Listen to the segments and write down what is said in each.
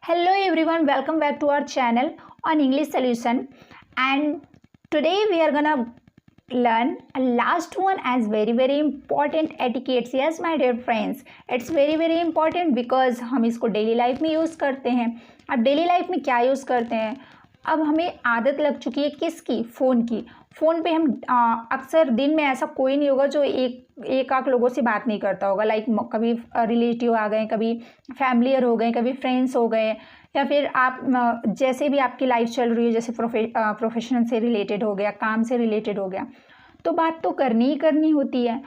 Hello everyone, welcome back to our channel on English Solution, and today we are gonna learn a last one as very important etiquettes. Yes my dear friends, it's very important because हम इसको daily life में use करते हैं। अब daily life में क्या use करते हैं, अब हमें आदत लग चुकी है किसकी, फ़ोन की। फ़ोन पे हम अक्सर दिन में ऐसा कोई नहीं होगा जो एक आध लोगों से बात नहीं करता होगा। लाइक कभी रिलेटिव आ गए, कभी फैमिलियर हो गए, कभी फ्रेंड्स हो गए, या फिर आप जैसे भी आपकी लाइफ चल रही है, जैसे प्रोफेशन से रिलेटेड हो गया, काम से रिलेटेड हो गया, तो बात तो करनी ही करनी होती है।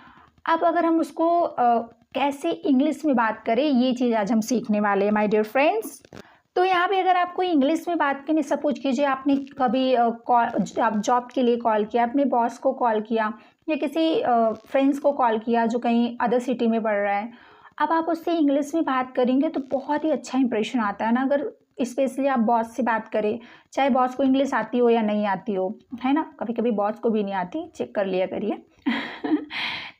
अब अगर हम उसको कैसे इंग्लिश में बात करें, ये चीज़ आज हम सीखने वाले हैं माय डियर फ्रेंड्स। तो यहाँ पे अगर आपको इंग्लिश में बात करनी, सपोज कीजिए आपने कभी जॉब के लिए कॉल किया, अपने बॉस को कॉल किया या किसी फ्रेंड्स को कॉल किया जो कहीं अदर सिटी में पढ़ रहा है। अब आप उससे इंग्लिश में बात करेंगे तो बहुत ही अच्छा इंप्रेशन आता है ना। अगर स्पेशली आप बॉस से बात करें, चाहे बॉस को इंग्लिश आती हो या नहीं आती हो, है ना, कभी कभी बॉस को भी नहीं आती, चेक कर लिया करिए।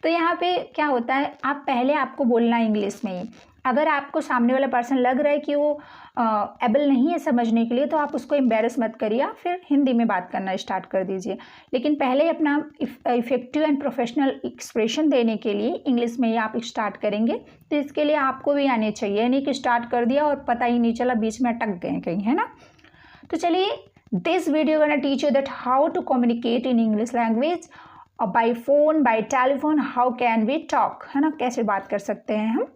तो यहाँ पे क्या होता है, आप पहले आपको बोलना है इंग्लिश में ही। अगर आपको सामने वाला पर्सन लग रहा है कि वो एबल नहीं है समझने के लिए, तो आप उसको एम्बेरस मत करिए, फिर हिंदी में बात करना स्टार्ट कर दीजिए। लेकिन पहले अपना इफ़ेक्टिव एंड प्रोफेशनल एक्सप्रेशन देने के लिए इंग्लिश में ही आप स्टार्ट करेंगे। तो इसके लिए आपको भी आने चाहिए, नहीं कि स्टार्ट कर दिया और पता ही नहीं चला, बीच में अटक गए कहीं, है ना। तो चलिए, this video gonna teach you that how to communicate in English language by phone, by telephone, how can we talk, है ना, कैसे बात कर सकते हैं हम।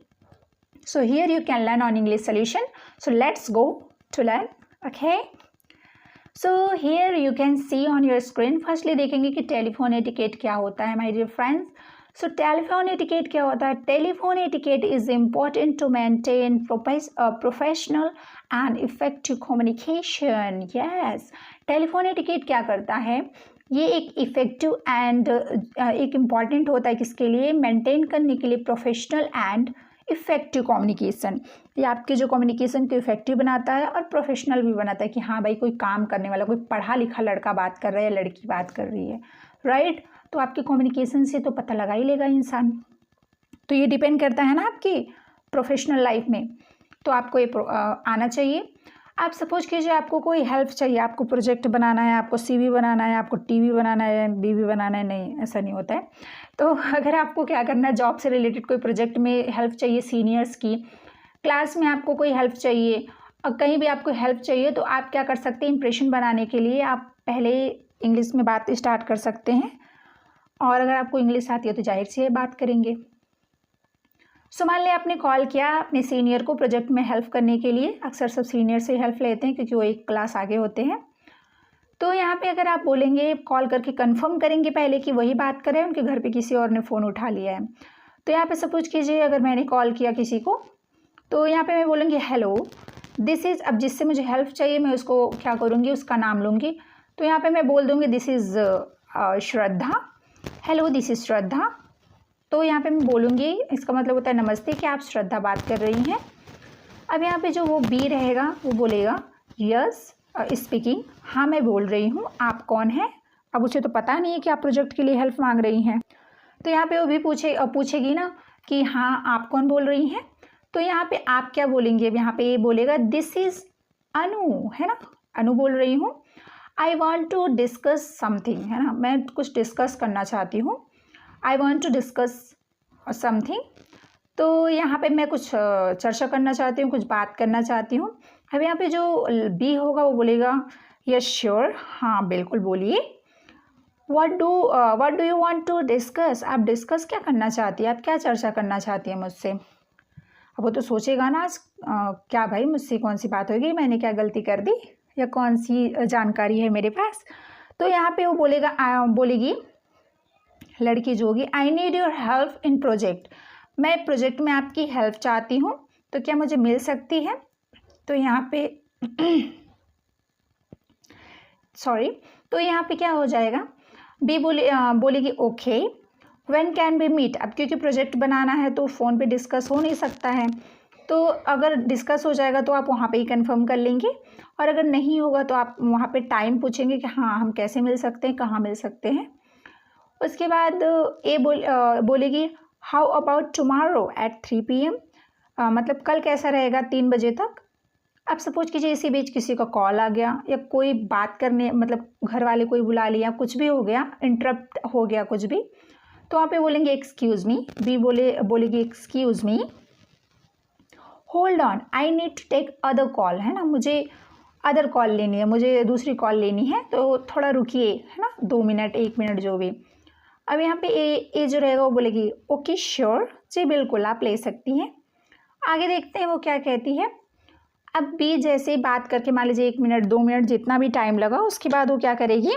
So here you can learn on English Solution. So let's go to learn. Okay. So here you can see on your screen. Firstly देखेंगे कि टेलीफोन एटिकेट क्या होता है my dear friends. So telephone etiquette क्या होता है? Telephone etiquette is important to maintain professional and effective communication. Yes. Telephone etiquette क्या करता है? ये एक इफ़ेक्टिव एंड एक इम्पॉर्टेंट होता है किसके लिए? मेंटेन करने के लिए प्रोफेशनल एंड इफ़ेक्टिव कम्युनिकेशन। ये आपके जो कम्युनिकेशन को इफ़ेक्टिव बनाता है और प्रोफेशनल भी बनाता है कि हाँ भाई, कोई काम करने वाला, कोई पढ़ा लिखा लड़का बात कर रहा है या लड़की बात कर रही है, राइट। तो आपके कम्युनिकेशन से तो पता लगा ही लेगा इंसान। तो ये डिपेंड करता है ना आपकी प्रोफेशनल लाइफ में, तो आपको ये आना चाहिए। आप सपोज कीजिए आपको कोई हेल्प चाहिए, आपको प्रोजेक्ट बनाना है, आपको CV बनाना है, आपको TV बनाना है, BB बनाना है, नहीं ऐसा नहीं होता है। तो अगर आपको क्या करना है, जॉब से रिलेटेड कोई प्रोजेक्ट में हेल्प चाहिए, सीनियर्स की, क्लास में आपको कोई हेल्प चाहिए और कहीं भी आपको हेल्प चाहिए, तो आप क्या कर सकते हैं, इंप्रेशन बनाने के लिए आप पहले इंग्लिश में बात स्टार्ट कर सकते हैं। और अगर आपको इंग्लिश आती है तो जाहिर सी बात करेंगे। सो मान लिया आपने कॉल किया अपने सीनियर को प्रोजेक्ट में हेल्प करने के लिए। अक्सर सब सीनियर से हेल्प लेते हैं क्योंकि वो एक क्लास आगे होते हैं। तो यहाँ पे अगर आप बोलेंगे, कॉल करके कंफर्म करेंगे पहले कि वही बात करें, उनके घर पे किसी और ने फ़ोन उठा लिया है। तो यहाँ पे सपोज कीजिए अगर मैंने कॉल किया किसी को, तो यहाँ पे मैं बोलूँगी हेलो दिस इज़, अब जिससे मुझे हेल्प चाहिए मैं उसको क्या करूँगी, उसका नाम लूँगी। तो यहाँ पर मैं बोल दूँगी this is Shraddha, hello this is Shraddha. तो यहाँ पे मैं बोलूँगी, इसका मतलब होता है नमस्ते, कि आप श्रद्धा बात कर रही हैं। अब यहाँ पे जो वो बी रहेगा वो बोलेगा यस स्पीकिंग, हाँ मैं बोल रही हूँ, आप कौन हैं। अब उसे तो पता नहीं है कि आप प्रोजेक्ट के लिए हेल्प मांग रही हैं। तो यहाँ पे वो भी पूछेगी ना कि हाँ आप कौन बोल रही हैं। तो यहाँ पे आप क्या बोलेंगे, अब यहाँ पे ये बोलेगा दिस इज़ अनु, है ना, अनु बोल रही हूँ। I want to discuss something, है ना, मैं कुछ डिस्कस करना चाहती हूँ। I want to discuss something, तो यहाँ पे मैं कुछ चर्चा करना चाहती हूँ, कुछ बात करना चाहती हूँ। अब यहाँ पे जो बी होगा वो बोलेगा यस श्योर, हाँ बिल्कुल बोलिए। What do you want to discuss, आप डिस्कस क्या करना चाहती हैं, आप क्या चर्चा करना चाहती हैं मुझसे। अब वो तो सोचेगा ना क्या भाई, मुझसे कौन सी बात होगी, मैंने क्या गलती कर दी या कौन सी जानकारी है मेरे पास। तो यहाँ पे वो बोलेगी लड़की जो होगी, I need your help in project, मैं प्रोजेक्ट में आपकी हेल्प चाहती हूँ, तो क्या मुझे मिल सकती है। तो यहाँ पे सॉरी, तो यहाँ पे क्या हो जाएगा, बी बोलेगी okay, when can be meet. अब क्योंकि प्रोजेक्ट बनाना है तो फ़ोन पे डिस्कस हो नहीं सकता है, तो अगर डिस्कस हो जाएगा तो आप वहाँ पे ही कंफर्म कर लेंगे, और अगर नहीं होगा तो आप वहाँ पे टाइम पूछेंगे कि हाँ हम कैसे मिल सकते हैं, कहाँ मिल सकते हैं। उसके बाद ए बोलेगी how about tomorrow at 3 PM, मतलब कल कैसा रहेगा 3 बजे तक। अब सपोज कीजिए इसी बीच किसी का कॉल आ गया या कोई बात करने मतलब घर वाले कोई बुला लिया, कुछ भी हो गया, इंटरप्ट हो गया कुछ भी, तो वहाँ पे बोलेंगे एक्सक्यूज़ मी, बी बोलेगी excuse me, hold on, I need to take other call, है ना, मुझे अदर कॉल लेनी है, मुझे दूसरी कॉल लेनी है, तो थोड़ा रुकिए, है ना, 2 मिनट 1 मिनट जो भी। अब यहाँ पे ए जो रहेगा वो बोलेगी ओके श्योर, जी बिल्कुल आप ले सकती हैं। आगे देखते हैं वो क्या कहती है। अब बी जैसे ही बात करके मान लीजिए 1 मिनट 2 मिनट जितना भी टाइम लगा, उसके बाद वो क्या करेगी,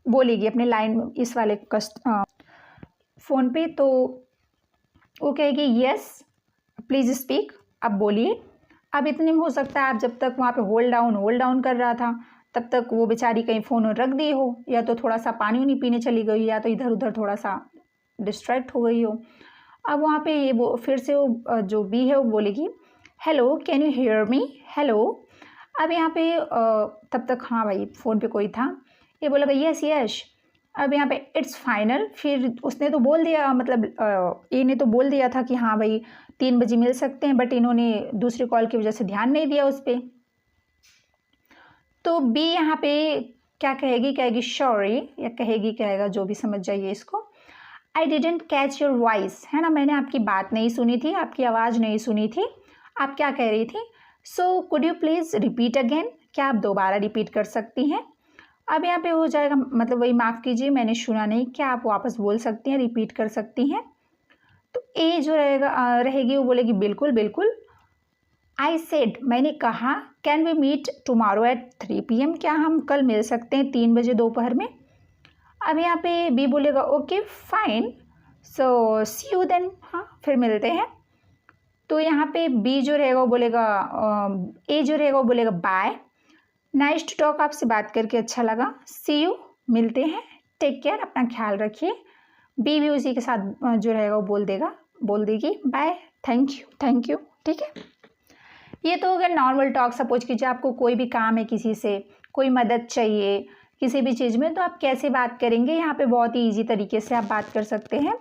बोलेगी अपने लाइन इस वाले फ़ोन पे, तो वो कहेगी यस प्लीज़ स्पीक, अब बोलिए। अब इतने में हो सकता है आप जब तक वहाँ पे होल्ड डाउन कर रहा था तब तक वो बेचारी कहीं फ़ोन रख दी हो, या तो थोड़ा सा पानी उनी पीने चली गई, या तो इधर उधर थोड़ा सा डिस्ट्रैक्ट हो गई हो। अब वहाँ पे ये वो फिर से वो जो बी है वो बोलेगी hello can you hear me, hello. अब यहाँ पे तब तक हाँ भाई फ़ोन पे कोई था, ये बोलेगा यस यस। अब यहाँ पे इट्स फाइनल, फिर उसने तो बोल दिया, मतलब ए ने तो बोल दिया था कि हाँ भाई 3 बजे मिल सकते हैं, बट इन्होंने दूसरी कॉल की वजह से ध्यान नहीं दिया उस पर। तो बी यहाँ पे क्या कहेगी सॉरी, या कहेगा जो भी समझ जाइए इसको, I didn't catch your voice, है ना, मैंने आपकी बात नहीं सुनी थी, आपकी आवाज़ नहीं सुनी थी, आप क्या कह रही थी, so could you please repeat again, क्या आप दोबारा रिपीट कर सकती हैं। अब यहाँ पे हो जाएगा मतलब वही माफ़ कीजिए मैंने सुना नहीं, क्या आप वापस बोल सकती हैं, रिपीट कर सकती हैं। तो ए जो रहेगी वो बोलेगी बिल्कुल बिल्कुल। आई सेड मैंने कहा, can we meet tomorrow at 3 PM, क्या हम कल मिल सकते हैं 3 बजे दोपहर में। अब यहाँ पे बी बोलेगा okay fine, so see you then, हाँ फिर मिलते हैं। तो यहाँ पे बी जो रहेगा वो बोलेगा ए जो रहेगा वो बोलेगा बाय, नाइस टू टॉक, आपसे बात करके अच्छा लगा, सी यू, मिलते हैं, टेक केयर, अपना ख्याल रखिए। बी भी उसी के साथ जो रहेगा वो बोल देगी बाय, थैंक यू, ठीक है। ये तो अगर नॉर्मल टॉक, सपोज कीजिए आपको कोई भी काम है, किसी से कोई मदद चाहिए किसी भी चीज़ में, तो आप कैसे बात करेंगे, यहाँ पे बहुत ही ईजी तरीके से आप बात कर सकते हैं।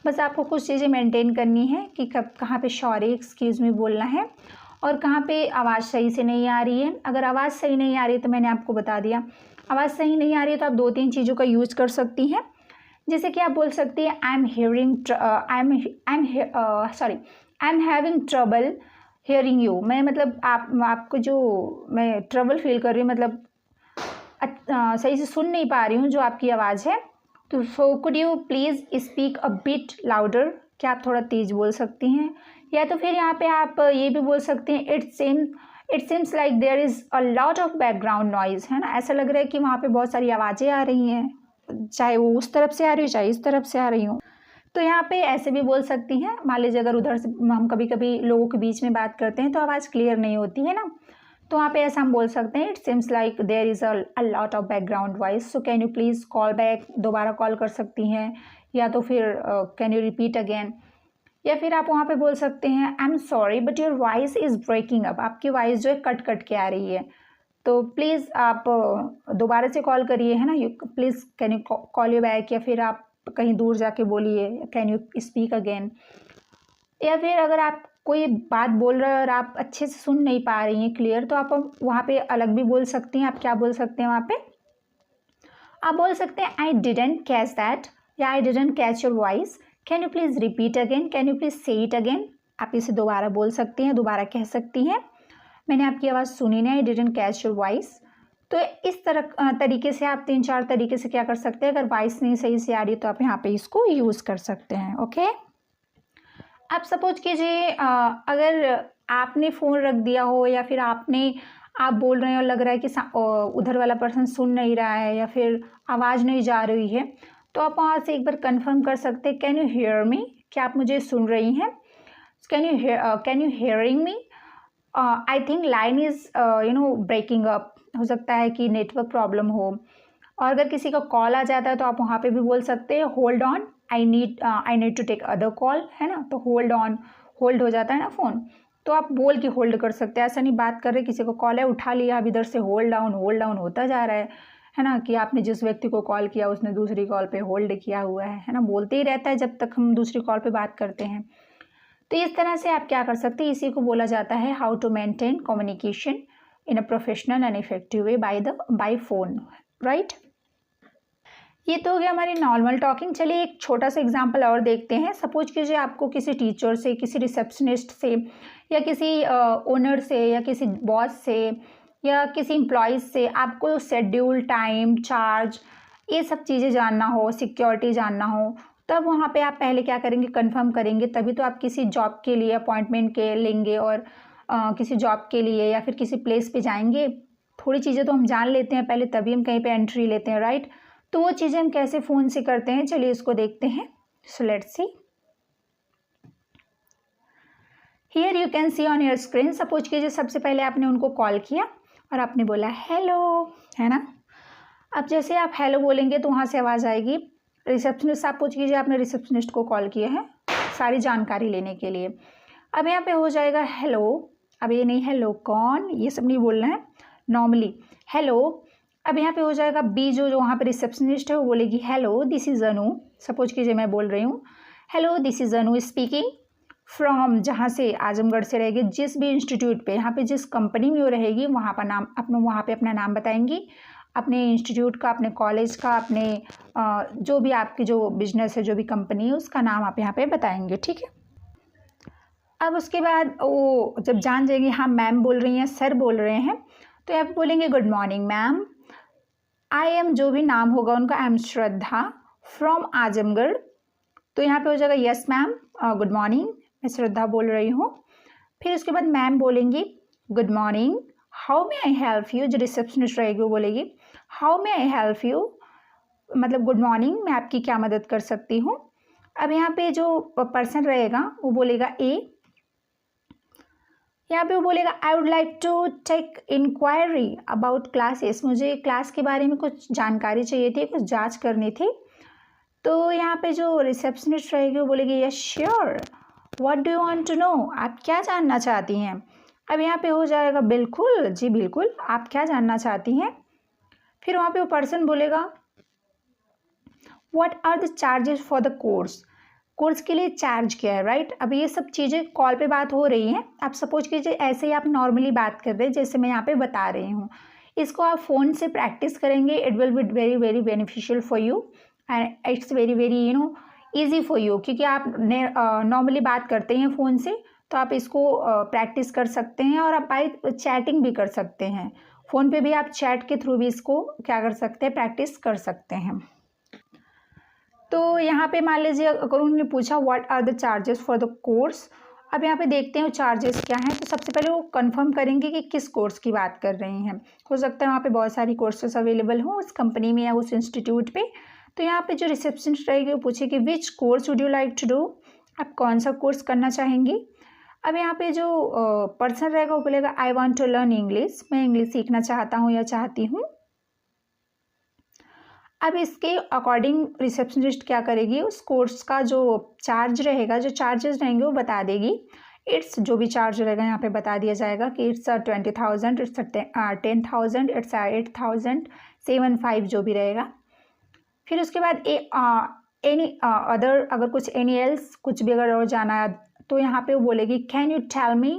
बस आपको कुछ चीज़ें मेंटेन करनी है कि कहाँ पे सॉरी एक्सक्यूज़ मी बोलना है और कहाँ पे आवाज़ सही से नहीं आ रही है। अगर आवाज़ सही नहीं आ रही तो मैंने आपको बता दिया, आवाज़ सही नहीं आ रही है तो आप 2-3 चीज़ों का यूज़ कर सकती हैं। जैसे कि आप बोल सकती हैं I am having trouble hearing you, मैं मतलब आपको जो मैं ट्रबल फील कर रही हूँ, मतलब सही से सुन नहीं पा रही हूँ जो आपकी आवाज़ है, तो so could you please speak a bit louder, क्या आप थोड़ा तेज़ बोल सकती हैं। या तो फिर यहाँ पे आप ये भी बोल सकते हैं it seems like there is a lot of background noise, है ना, ऐसा लग रहा है कि वहाँ पे बहुत सारी आवाज़ें आ रही हैं, चाहे वो उस तरफ से आ रही हो चाहे इस तरफ से आ रही हो। तो यहाँ पे ऐसे भी बोल सकती हैं। मान लीजिए अगर उधर से हम कभी कभी लोगों के बीच में बात करते हैं तो आवाज़ क्लियर नहीं होती है ना, तो वहाँ पे ऐसा हम बोल सकते हैं it seems like there is a lot of background voice, so can you please call back, दोबारा कॉल कर सकती हैं, या तो फिर कैन यू रिपीट अगेन। या फिर आप वहाँ पे बोल सकते हैं I am sorry but your voice is breaking up, आपकी वॉइस जो है कट कट के आ रही है, तो प्लीज़ आप दोबारा से कॉल करिए, है ना, you please can you call you back. या फिर आप कहीं दूर जाके बोलिए कैन यू स्पीक अगेन। या फिर अगर आप कोई बात बोल रहे हो और आप अच्छे से सुन नहीं पा रही हैं क्लियर, तो आप वहाँ पे अलग भी बोल सकती हैं। आप क्या बोल सकते हैं वहाँ पे, आप बोल सकते हैं आई डिडेंट कैच दैट, या I didn't catch your voice, can you please repeat again, can you please से इट अगेन। आप इसे दोबारा बोल सकती हैं, दोबारा कह सकती हैं, मैंने आपकी आवाज़ सुनी नहीं, I didn't catch your voice. तो इस तरीके से आप 3-4 तरीके से क्या कर सकते हैं, अगर वॉइस नहीं सही से आ रही तो आप यहाँ पे इसको यूज़ कर सकते हैं। ओके, अब सपोज कीजिए अगर आपने फ़ोन रख दिया हो या फिर आप बोल रहे हैं और लग रहा है कि उधर वाला पर्सन सुन नहीं रहा है या फिर आवाज़ नहीं जा रही है, तो आप वहाँ से एक बार कंफर्म कर सकते हैं कैन यू हेयर मी, क्या आप मुझे सुन रही हैं, can you hearing me. I think line is breaking up, हो सकता है कि नेटवर्क प्रॉब्लम हो। और अगर किसी का कॉल आ जाता है तो आप वहाँ पे भी बोल सकते हैं hold on, I need to take other call, है ना, तो होल्ड हो जाता है ना फ़ोन, तो आप बोल के होल्ड कर सकते हैं। ऐसा नहीं बात कर रहे किसी को कॉल है उठा लिया, अब इधर से होल्ड डाउन होता जा रहा है ना, कि आपने जिस व्यक्ति को कॉल किया उसने दूसरी कॉल पे होल्ड किया हुआ है ना, बोलते ही रहता है जब तक हम दूसरी कॉल पे बात करते हैं। तो इस तरह से आप क्या कर सकते हैं, इसी को बोला जाता है how to maintain communication in a professional and effective way by phone, right. ये तो हो गया हमारी नॉर्मल टॉकिंग। चलिए एक छोटा सा एग्जांपल और देखते हैं। सपोज कीजिए आपको किसी टीचर से, किसी रिसेप्शनिस्ट से, या किसी ओनर से, या किसी बॉस से, या किसी एम्प्लॉयज़ से आपको शेड्यूल, टाइम, चार्ज, ये सब चीज़ें जानना हो, सिक्योरिटी जानना हो, तब वहाँ पे आप पहले क्या करेंगे, कंफर्म करेंगे, तभी तो आप किसी जॉब के लिए अपॉइंटमेंट के लेंगे और किसी जॉब के लिए या फिर किसी प्लेस पे जाएंगे। थोड़ी चीज़ें तो हम जान लेते हैं पहले, तभी हम कहीं पे एंट्री लेते हैं, राइट। तो वो चीज़ें हम कैसे फ़ोन से करते हैं, चलिए इसको देखते हैं। So let's see, here you can see on your screen. Suppose कीजिए सबसे पहले आपने उनको कॉल किया और आपने बोला हेलो, है ना। अब जैसे आप हेलो बोलेंगे तो वहाँ से आवाज़ आएगी रिसेप्शनिस्ट। आप पूछ कीजिए आपने रिसेप्शनिस्ट को कॉल किया है सारी जानकारी लेने के लिए। अब यहाँ पे हो जाएगा हेलो। अब ये नहीं हेलो कौन, ये सब नहीं बोलना है, नॉर्मली हेलो। अब यहाँ पे हो जाएगा बी, जो वहाँ पे रिसेप्शनिस्ट है वो बोलेगी hello this is Anu. Suppose कीजिए मैं बोल रही हूँ hello this is Anu speaking from, जहाँ से आजमगढ़ से रहेगी, जिस भी इंस्टीट्यूट पे, यहाँ पे जिस कंपनी में वो रहेगी वहाँ पर नाम अपना, वहाँ पे अपना नाम बताएंगी, अपने इंस्टीट्यूट का, अपने कॉलेज का, अपने जो भी आपकी जो बिजनेस है, जो भी कंपनी है, उसका नाम आप यहाँ पे बताएंगे, ठीक है। अब उसके बाद वो जब जान जाएंगे हाँ मैम बोल रही हैं, सर बोल रहे हैं, तो यहाँ पे बोलेंगे good morning ma'am, I am, जो भी नाम होगा उनका, I am Shraddha from Azamgarh. तो यहाँ पे हो जाएगा यस मैम गुड मॉर्निंग, मैं श्रद्धा बोल रही हूँ। फिर उसके बाद मैम बोलेंगी good morning, how may I help you, जो रिसेप्शनिस्ट रहेगी वो बोलेगी how may I help you, मतलब गुड मॉर्निंग, मैं आपकी क्या मदद कर सकती हूँ। अब यहाँ पे जो पर्सन रहेगा वो बोलेगा ए, यहाँ पे वो बोलेगा I would like to take inquiry about classes, मुझे क्लास के बारे में कुछ जानकारी चाहिए थी, कुछ जांच करनी थी। तो यहाँ पे जो रिसेप्शनिस्ट रहेगी वो बोलेगी yes sure, what do you want to know, आप क्या जानना चाहती हैं। अब यहाँ पे हो जाएगा बिल्कुल, जी बिल्कुल, आप क्या जानना चाहती हैं। फिर वहाँ पे वो पर्सन बोलेगा what are the charges for the course, course के लिए चार्ज क्या है, राइट। अब ये सब चीज़ें कॉल पे बात हो रही हैं। आप सपोज कीजिए ऐसे ही आप नॉर्मली बात कर रहे हैं जैसे मैं यहाँ पे बता रही हूँ, इसको आप फ़ोन से प्रैक्टिस करेंगे, it will be very very beneficial for you and it's very very easy for you, क्योंकि आप नॉर्मली बात करते हैं फ़ोन से, तो आप इसको प्रैक्टिस कर सकते हैं और आप बाय चैटिंग भी कर सकते हैं। फ़ोन पे भी आप चैट के थ्रू भी इसको क्या कर सकते हैं, प्रैक्टिस कर सकते हैं। तो यहाँ पे मान लीजिए अगर उन्होंने पूछा what are the charges for the course, अब यहाँ पे देखते हैं चार्जेस क्या हैं। तो सबसे पहले वो कंफर्म करेंगे कि किस कोर्स की बात कर रही हैं। हो सकता है वहाँ पे बहुत सारी कोर्सेस अवेलेबल हों उस कंपनी में या उस इंस्टीट्यूट पे। तो यहाँ पे जो रिसेप्शनिस्ट रहेगी वो पूछेगी which course would you like to do, आप कौन सा कोर्स करना चाहेंगी। अब यहाँ पे जो पर्सन रहेगा वो बोलेगा I want to learn English, मैं इंग्लिश सीखना चाहता हूँ या चाहती हूँ। अब इसके अकॉर्डिंग रिसेप्शनिस्ट क्या करेगी, उस कोर्स का जो चार्ज रहेगा, जो चार्जेस रहेंगे वो बता देगी। इट्स, जो भी चार्ज रहेगा यहाँ पे बता दिया जाएगा कि इट्स 20,000, इट्स 10,000, इट्स 8,075 जो भी रहेगा। फिर उसके बाद एनी अदर, अगर कुछ एनी एल्स कुछ भी अगर और जाना है तो यहाँ पे वो बोलेगी can you tell me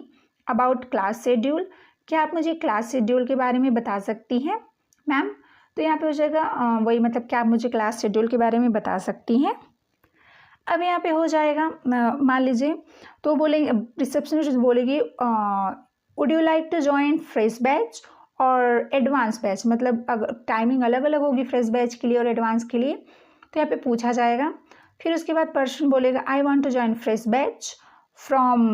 about class schedule, क्या आप मुझे क्लास शेड्यूल के बारे में बता सकती हैं मैम। तो यहाँ पे हो जाएगा वही, मतलब क्या आप मुझे क्लास शेड्यूल के बारे में बता सकती हैं। अब यहाँ पे हो जाएगा मान लीजिए तो बोलेंगे, रिसेप्शनिस्ट बोलेगी would you like to join fresh batch और एडवांस बैच, मतलब अगर टाइमिंग अलग अलग होगी फ्रेश बैच के लिए और एडवांस के लिए, तो यहाँ पे पूछा जाएगा। फिर उसके बाद पर्सन बोलेगा I want to join fresh batch from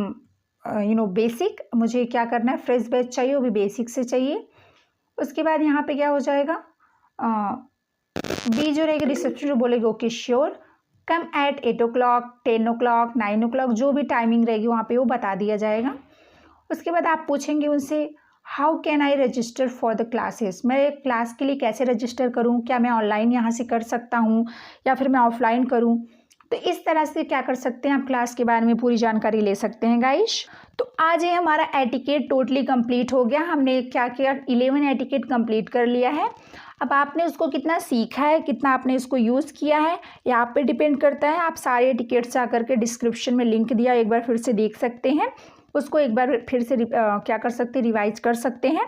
basic, मुझे क्या करना है, फ्रेश बैच चाहिए, वो भी बेसिक से चाहिए। उसके बाद यहाँ पे क्या हो जाएगा, बी जो रहेगी रिसेप्शन बोलेगी ओके श्योर, कम एट 8 o'clock, 10 o'clock, 9 o'clock, जो भी टाइमिंग रहेगी वहाँ पे वो बता दिया जाएगा। उसके बाद आप पूछेंगे उनसे how can I register for the classes, मैं क्लास के लिए कैसे रजिस्टर करूँ, क्या मैं ऑनलाइन यहाँ से कर सकता हूँ या फिर मैं ऑफलाइन करूँ। तो इस तरह से क्या कर सकते हैं, आप क्लास के बारे में पूरी जानकारी ले सकते हैं गाइस। तो आज ये हमारा एटिकेट टोटली कंप्लीट हो गया। हमने क्या किया, 11 एटिकेट कंप्लीट कर लिया है। अब आपने उसको कितना सीखा है, कितना आपने इसको यूज़ किया है, ये आप पे डिपेंड करता है। आप सारे एटिकेट्स जा करके डिस्क्रिप्शन में लिंक दिया, एक बार फिर से देख सकते हैं उसको, एक बार फिर से क्या कर सकते हैं, रिवाइज कर सकते हैं।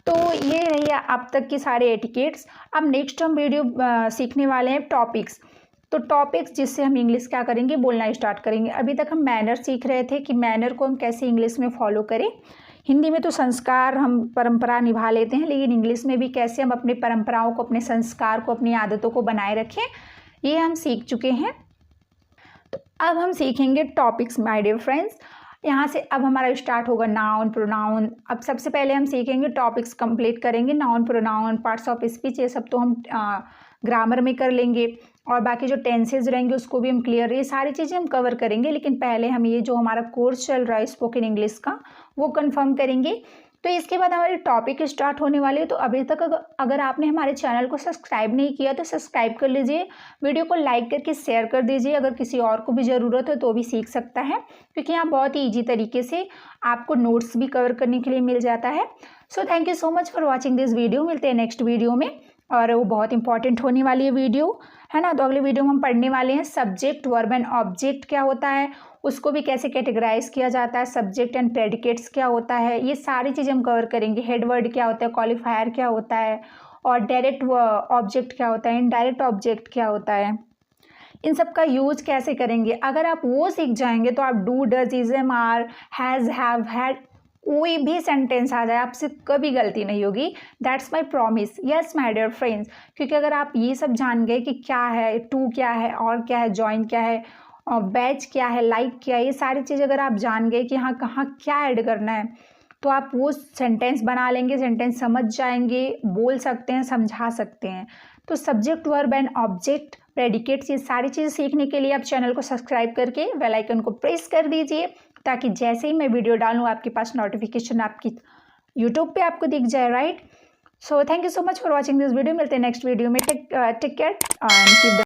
तो ये रही अब तक की सारे एटिकेट्स। अब नेक्स्ट हम वीडियो सीखने वाले हैं टॉपिक्स। तो टॉपिक्स जिससे हम इंग्लिश क्या करेंगे, बोलना स्टार्ट करेंगे। अभी तक हम मैनर सीख रहे थे कि मैनर को हम कैसे इंग्लिश में फॉलो करें। हिंदी में तो संस्कार, हम परंपरा निभा लेते हैं, लेकिन इंग्लिश में भी कैसे हम अपनी परंपराओं को, अपने संस्कार को, अपनी आदतों को बनाए रखें, ये हम सीख चुके हैं। तो अब हम सीखेंगे टॉपिक्स माय डियर फ्रेंड्स। यहाँ से अब हमारा स्टार्ट होगा नाउन, प्रोनाउन। अब सबसे पहले हम सीखेंगे टॉपिक्स कंप्लीट करेंगे, noun, pronoun, parts of speech, ये सब तो हम ग्रामर में कर लेंगे, और बाकी जो टेंसेज रहेंगे उसको भी हम क्लियर, ये सारी चीज़ें हम कवर करेंगे। लेकिन पहले हम ये जो हमारा कोर्स चल रहा है स्पोकन इंग्लिश का, वो कंफर्म करेंगे। तो इसके बाद हमारे टॉपिक स्टार्ट होने वाले हैं। तो अभी तक अगर आपने हमारे चैनल को सब्सक्राइब नहीं किया तो सब्सक्राइब कर लीजिए, वीडियो को लाइक करके शेयर कर दीजिए। अगर किसी और को भी ज़रूरत है तो भी सीख सकता है, क्योंकि यहाँ बहुत ही ईजी तरीके से आपको नोट्स भी कवर करने के लिए मिल जाता है। सो thank you so much for watching this video. मिलते हैं नेक्स्ट वीडियो में, और वो बहुत इंपॉर्टेंट होने वाली है वीडियो, है ना। तो अगले वीडियो में हम पढ़ने वाले हैं सब्जेक्ट, वर्ब एंड ऑब्जेक्ट क्या होता है, उसको भी कैसे कैटेगराइज किया जाता है, सब्जेक्ट एंड प्रेडिकेट्स क्या होता है, ये सारी चीज़ें हम कवर करेंगे। हेड वर्ड क्या होता है, क्वालिफायर क्या होता है, और डायरेक्ट ऑब्जेक्ट क्या होता है, इनडायरेक्ट ऑब्जेक्ट क्या होता है, इन सब का यूज कैसे करेंगे। अगर आप वो सीख जाएंगे तो आप do, does, is, am, are, has, have, had, कोई भी सेंटेंस आ जाए आपसे कभी गलती नहीं होगी। That's my promise. Yes my dear friends, क्योंकि अगर आप ये सब जान गए कि क्या है, टू क्या है, और क्या है, जॉइन क्या है, और बैच क्या है, लाइक क्या है, ये सारी चीज़ अगर आप जान गए कि हाँ कहाँ क्या ऐड करना है, तो आप वो सेंटेंस बना लेंगे, सेंटेंस समझ जाएंगे, बोल सकते हैं, समझा सकते हैं। तो subject, verb and object, predicates, ये सारी चीज़ें सीखने के लिए आप चैनल को सब्सक्राइब करके बेल आइकन को प्रेस कर दीजिए, ताकि जैसे ही मैं वीडियो डालूँ आपके पास नोटिफिकेशन आपकी यूट्यूब पे आपको दिख जाए, right. So thank you so much for watching this video. मिलते हैं नेक्स्ट वीडियो में। Take care and keep